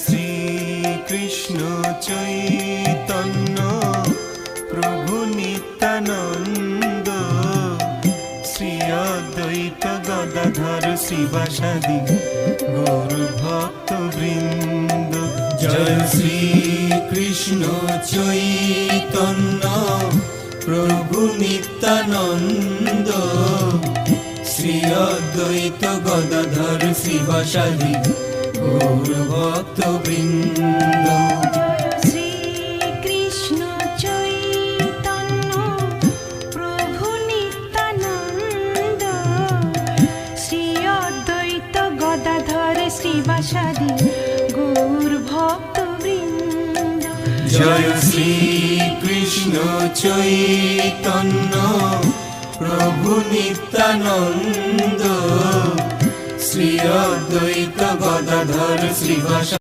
শ্রী কৃষ্ণ চৈতন্য প্রভু নিত্যানন্দ, শ্রী অদ্বৈত গদাধর শ্রীবাসাদি গৌর ভক্ত বৃন্দ। জয় শ্রী কৃষ্ণ চৈতন্য প্রভু নিত্যানন্দ, শ্রী অদ্বৈত গদাধর শ্রীবাসাদি গৌর ভক্ত বৃন্দ। শ্রী কৃষ্ণ চৈতন্য প্রভু নিত্যানন্দ, শ্রী অদ্বৈত গদাধর শ্রীবাসাদি গৌর ভক্ত বৃন্দ। জয় শ্রী কৃষ্ণ চৈতন্য প্রভু নিত্যানন্দ, শ্রী অদ্বৈত গদাধর শ্রীবাসাদি